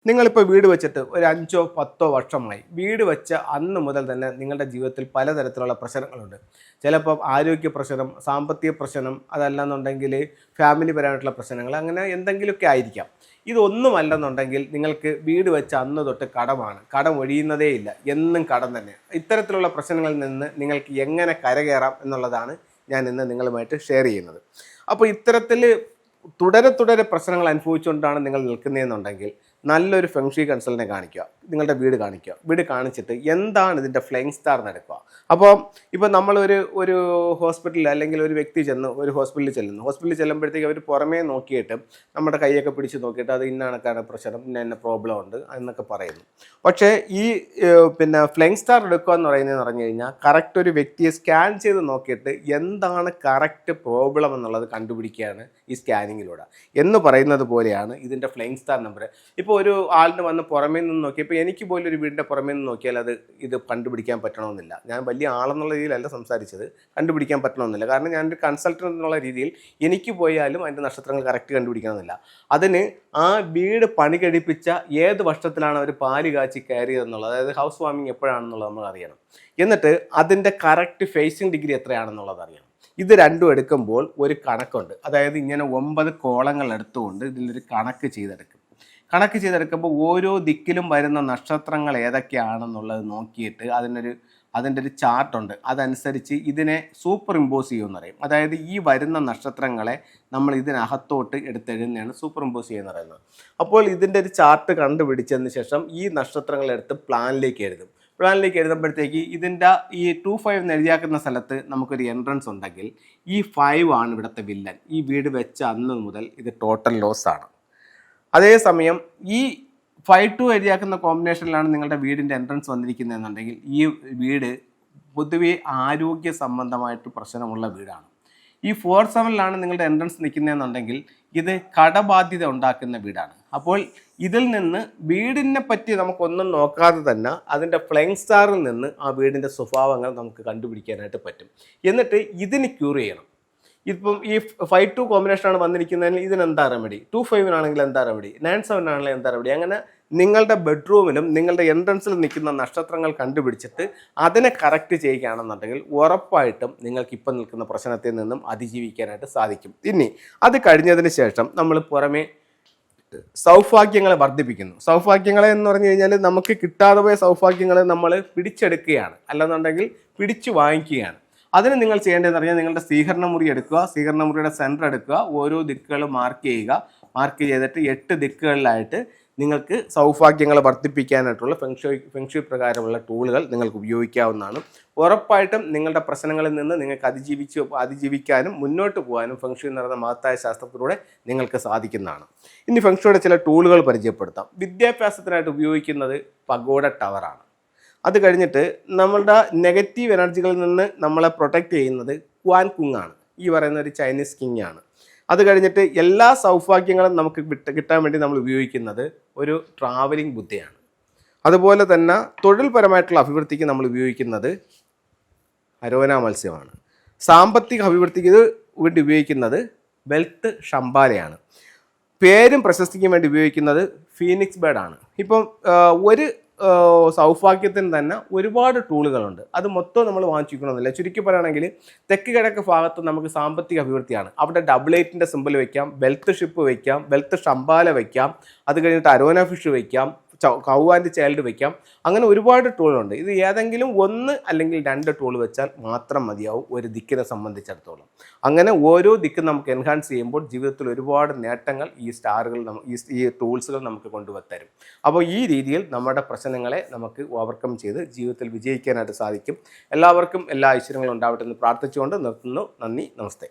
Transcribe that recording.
നിങ്ങളിപ്പോൾ വീട് വെച്ചിട്ട് ഒരു 5-10 വർഷമായി വീട് വെച്ച അന്ന് മുതൽ തന്നെ നിങ്ങളുടെ ജീവിതത്തിൽ പലതരത്തിലുള്ള പ്രശ്നങ്ങളുണ്ട്. ചിലപ്പോൾ ആരോഗ്യ പ്രശ്നം, സാമ്പത്തിക പ്രശ്നം, അതല്ലെന്നുണ്ടെങ്കിൽ ഫാമിലി പരമായിട്ടുള്ള പ്രശ്നങ്ങൾ, അങ്ങനെ എന്തെങ്കിലുമൊക്കെ ആയിരിക്കാം. ഇതൊന്നുമല്ലെന്നുണ്ടെങ്കിൽ നിങ്ങൾക്ക് വീട് വെച്ച അന്ന് തൊട്ട് കടമാണ്, കടം ഒഴിയുന്നതേ ഇല്ല, എന്നും കടം തന്നെ. ഇത്തരത്തിലുള്ള പ്രശ്നങ്ങളിൽ നിന്ന് നിങ്ങൾക്ക് എങ്ങനെ കരകയറാം എന്നുള്ളതാണ് ഞാൻ ഇന്ന് നിങ്ങളുമായിട്ട് ഷെയർ ചെയ്യുന്നത്. അപ്പോൾ ഇത്തരത്തിൽ തുടരെ പ്രശ്നങ്ങൾ അനുഭവിച്ചുകൊണ്ടാണ് നിങ്ങൾ നിൽക്കുന്നതെന്നുണ്ടെങ്കിൽ നല്ലൊരു ഫെങ്ഷി കൺസൾട്ടിനെ കാണിക്കുക, നിങ്ങളുടെ വീട് കാണിക്കുക. വീട് കാണിച്ചിട്ട് എന്താണ് ഇതിൻ്റെ ഫ്ലൈയിങ് സ്റ്റാർ നടക്കുക. അപ്പോൾ ഇപ്പോൾ നമ്മളൊരു ഹോസ്പിറ്റലിൽ അല്ലെങ്കിൽ ഒരു വ്യക്തി ഒരു ഹോസ്പിറ്റലിൽ ചെല്ലുമ്പോഴത്തേക്ക് അവർ പുറമേ നോക്കിയിട്ട് നമ്മുടെ കൈയൊക്കെ പിടിച്ച് നോക്കിയിട്ട് അത് ഇന്ന കണക്കാണ് പ്രശ്നം, ഇന്ന പ്രോബ്ലം ഉണ്ട് എന്നൊക്കെ പറയുന്നു. പക്ഷേ ഈ ഫ്ലൈയിങ് സ്റ്റാർ എടുക്കുക എന്ന് പറയുന്നതെന്ന് പറഞ്ഞു കഴിഞ്ഞാൽ കറക്റ്റ് ഒരു വ്യക്തിയെ സ്കാൻ ചെയ്ത് നോക്കിയിട്ട് എന്താണ് കറക്റ്റ് പ്രോബ്ലം എന്നുള്ളത് കണ്ടുപിടിക്കുകയാണ് ഈ സ്കാനിങ്ങിലൂടെ. എന്ന് പറയുന്നത് പോലെയാണ് ഇതിൻ്റെ ഫ്ലൈയിങ് സ്റ്റാർ നമ്പർ. ഇപ്പോൾ ഒരു ആളിന് വന്ന് പുറമേ നിന്ന് നോക്കി, ഇപ്പോൾ എനിക്ക് പോലും ഒരു വീടിൻ്റെ പുറമേ നിന്ന് നോക്കിയാൽ ഇത് കണ്ടുപിടിക്കാൻ പറ്റണമെന്നില്ല. ഞാൻ വലിയ ആളെന്നുള്ള രീതിയിലല്ല സംസാരിച്ചത്, കണ്ടുപിടിക്കാൻ പറ്റണമെന്നില്ല. കാരണം ഞാനൊരു കൺസൾട്ടൻ്റ് എന്നുള്ള രീതിയിൽ എനിക്ക് പോയാലും അതിൻ്റെ നക്ഷത്രങ്ങൾ കറക്റ്റ് കണ്ടുപിടിക്കണമെന്നില്ല. അതിന് ആ വീട് പണി കഴിപ്പിച്ച ഏത് വർഷത്തിലാണ് അവർ പാല് കാച്ചി കയറിയതെന്നുള്ളത്, അതായത് ഹൗസ് വാമിങ് എപ്പോഴാണെന്നുള്ളത് നമ്മൾ അറിയണം. എന്നിട്ട് അതിൻ്റെ കറക്റ്റ് ഫേസിങ് ഡിഗ്രി എത്രയാണെന്നുള്ളത് അറിയണം. ഇത് രണ്ടും എടുക്കുമ്പോൾ ഒരു കണക്കുണ്ട്. അതായത് ഇങ്ങനെ 9 കോളങ്ങൾ എടുത്തുകൊണ്ട് ഇതിലൊരു കണക്ക് ചെയ്തെടുക്കുമ്പോൾ ഓരോ ദിക്കിലും വരുന്ന നക്ഷത്രങ്ങൾ ഏതൊക്കെയാണെന്നുള്ളത് നോക്കിയിട്ട് അതിൻ്റെ ഒരു ചാർട്ടുണ്ട്. അതനുസരിച്ച് ഇതിനെ സൂപ്പർ ഇമ്പോസ് ചെയ്യുമെന്ന് പറയും. അതായത് ഈ വരുന്ന നക്ഷത്രങ്ങളെ നമ്മൾ ഇതിനകത്തോട്ട് എടുത്തെഴുതുന്നതാണ് സൂപ്പർ ഇമ്പോസ് ചെയ്യുമെന്ന് പറയുന്നത്. അപ്പോൾ ഇതിൻ്റെ ഒരു ചാർട്ട് കണ്ടുപിടിച്ചതിന് ശേഷം ഈ നക്ഷത്രങ്ങളെടുത്ത് പ്ലാനിലേക്ക് എഴുതുമ്പോഴത്തേക്ക് ഇതിൻ്റെ ഈ 25 എന്ന് എഴുതിയാക്കുന്ന സ്ഥലത്ത് നമുക്കൊരു എൻട്രൻസ് ഉണ്ടെങ്കിൽ ഈ 5 ആണ് ഇവിടുത്തെ വില്ലൻ. ഈ വീട് വെച്ച അന്ന് മുതൽ ഇത് ടോട്ടൽ ലോസ് ആണ്. അതേസമയം ഈ 5-2 എഴുതിയാക്കുന്ന കോമ്പിനേഷനിലാണ് നിങ്ങളുടെ വീടിൻ്റെ എൻട്രൻസ് വന്നിരിക്കുന്നതെന്നുണ്ടെങ്കിൽ ഈ വീട് പൊതുവെ ആരോഗ്യ സംബന്ധമായിട്ട് പ്രശ്നമുള്ള വീടാണ്. ഈ 4-7ലാണ് നിങ്ങളുടെ എൻട്രൻസ് നിൽക്കുന്നതെന്നുണ്ടെങ്കിൽ ഇത് കടബാധ്യത ഉണ്ടാക്കുന്ന വീടാണ്. അപ്പോൾ ഇതിൽ നിന്ന് വീടിനെ പറ്റി നമുക്കൊന്നും നോക്കാതെ തന്നെ അതിൻ്റെ ഫ്ലൈയിങ് സ്റ്റാറിൽ നിന്ന് ആ വീടിൻ്റെ സ്വഭാവങ്ങൾ നമുക്ക് കണ്ടുപിടിക്കാനായിട്ട് പറ്റും. എന്നിട്ട് ഇതിന് ക്യൂർ ചെയ്യണം. ഇപ്പം ഈ 5-2 കോമ്പിനേഷനാണ് വന്നിരിക്കുന്നതിന് ഇതിനെന്താ റെമഡി, 2-5 എന്താ റെമഡി, 9-7 എന്താ റെമഡി, അങ്ങനെ നിങ്ങളുടെ ബെഡ്റൂമിലും നിങ്ങളുടെ എൻട്രൻസിൽ നിൽക്കുന്ന നക്ഷത്രങ്ങൾ കണ്ടുപിടിച്ചിട്ട് അതിനെ കറക്റ്റ് ചെയ്യുകയാണെന്നുണ്ടെങ്കിൽ ഉറപ്പായിട്ടും നിങ്ങൾക്ക് ഇപ്പം നിൽക്കുന്ന പ്രശ്നത്തിൽ നിന്നും അതിജീവിക്കാനായിട്ട് സാധിക്കും. ഇനി അത് കഴിഞ്ഞതിന് ശേഷം നമ്മൾ പുറമേ സൗഭാഗ്യങ്ങളെ വർദ്ധിപ്പിക്കുന്നു. സൗഭാഗ്യങ്ങളെ എന്ന് പറഞ്ഞു കഴിഞ്ഞാൽ നമുക്ക് കിട്ടാതെ പോയ സൗഭാഗ്യങ്ങളെ നമ്മൾ പിടിച്ചെടുക്കുകയാണ്, അല്ലെന്നുണ്ടെങ്കിൽ പിടിച്ചു വാങ്ങിക്കുകയാണ്. അതിന് നിങ്ങൾ ചെയ്യേണ്ടതെന്ന് പറഞ്ഞാൽ നിങ്ങളുടെ സ്വീകരണ മുറി എടുക്കുക, സ്വീകരണ മുറിയുടെ സെൻറ്റർ എടുക്കുക, ഓരോ ദിക്കുകളും മാർക്ക് ചെയ്തിട്ട് 8 ദിക്കുകളിലായിട്ട് നിങ്ങൾക്ക് സൗഭാഗ്യങ്ങൾ വർദ്ധിപ്പിക്കാനായിട്ടുള്ള ഫെങ്ഷുയി പ്രകാരമുള്ള ടൂളുകൾ നിങ്ങൾക്ക് ഉപയോഗിക്കാവുന്നതാണ്. ഉറപ്പായിട്ടും നിങ്ങളുടെ പ്രശ്നങ്ങളിൽ നിന്ന് നിങ്ങൾക്ക് അതിജീവിക്കാനും മുന്നോട്ട് പോകാനും ഫെങ്ഷുയി എന്ന് പറയുന്ന മഹത്തായ ശാസ്ത്രത്തിലൂടെ നിങ്ങൾക്ക് സാധിക്കുന്നതാണ്. ഇനി ഫെങ്ഷുയുടെ ചില ടൂളുകൾ പരിചയപ്പെടുത്താം. വിദ്യാഭ്യാസത്തിനായിട്ട് ഉപയോഗിക്കുന്നത് പഗോഡ ടവറാണ്. അത് കഴിഞ്ഞിട്ട് നമ്മളുടെ നെഗറ്റീവ് എനർജികളിൽ നിന്ന് നമ്മളെ പ്രൊട്ടക്റ്റ് ചെയ്യുന്നത് ക്വാൻ കുങ് ആണ്, ഈ പറയുന്ന ഒരു ചൈനീസ് കിങ് ആണ്. അത് കഴിഞ്ഞിട്ട് എല്ലാ സൗഭാഗ്യങ്ങളും നമുക്ക് കിട്ടാൻ വേണ്ടി നമ്മൾ ഉപയോഗിക്കുന്നത് ഒരു ട്രാവലിംഗ് ബുദ്ധയാണ്. അതുപോലെ തന്നെ തൊഴിൽപരമായിട്ടുള്ള അഭിവൃദ്ധിക്ക് നമ്മൾ ഉപയോഗിക്കുന്നത് അരോന മത്സ്യമാണ്. സാമ്പത്തിക അഭിവൃദ്ധിക്ക് വേണ്ടി ഉപയോഗിക്കുന്നത് വെൽത്ത് ഷംബാലയാണ്. പേരും പ്രശസ്തിക്കും വേണ്ടി ഉപയോഗിക്കുന്നത് ഫീനിക്സ് ബേർഡാണ്. ഇപ്പം ഒരു സൗഭാഗ്യത്തിന് തന്നെ ഒരുപാട് ടൂളുകളുണ്ട്. അത് മൊത്തം നമ്മൾ വാങ്ങിച്ചിരിക്കണമെന്നില്ല. ചുരുക്കി പറയുകയാണെങ്കിൽ തെക്ക് കിഴക്ക് ഭാഗത്ത് നമുക്ക് സാമ്പത്തിക അഭിവൃദ്ധിയാണ്. അവിടെ 88ൻ്റെ സിമ്പിൾ വയ്ക്കാം, വെൽത്ത് ഷിപ്പ് വയ്ക്കാം, വെൽത്ത് ഷംബാല വയ്ക്കാം, അത് കഴിഞ്ഞിട്ട് അരോന ഫിഷ് വയ്ക്കാം, കൗ ആൻഡ് ചൈൽഡ് വയ്ക്കാം. അങ്ങനെ ഒരുപാട് ടൂളുണ്ട്. ഇത് ഏതെങ്കിലും 1 അല്ലെങ്കിൽ 2 ടൂൾ വെച്ചാൽ മാത്രം മതിയാവും ഒരു ദിക്കിനെ സംബന്ധിച്ചിടത്തോളം. അങ്ങനെ ഓരോ ദിക്കും നമുക്ക് എൻഹാൻസ് ചെയ്യുമ്പോൾ ജീവിതത്തിൽ ഒരുപാട് നേട്ടങ്ങൾ ഈ സ്റ്റാറുകൾ ഈ ടൂൾസുകൾ നമുക്ക് കൊണ്ടുവരും. അപ്പോൾ ഈ രീതിയിൽ നമ്മുടെ പ്രശ്നങ്ങളെ നമുക്ക് ഓവർകം ചെയ്ത് ജീവിതത്തിൽ വിജയിക്കാനായിട്ട് സാധിക്കും. എല്ലാവർക്കും എല്ലാ ഐശ്വര്യങ്ങളും ഉണ്ടാവട്ടെ എന്ന് പ്രാർത്ഥിച്ചുകൊണ്ട് നിർത്തുന്നു. നന്ദി, നമസ്തേ.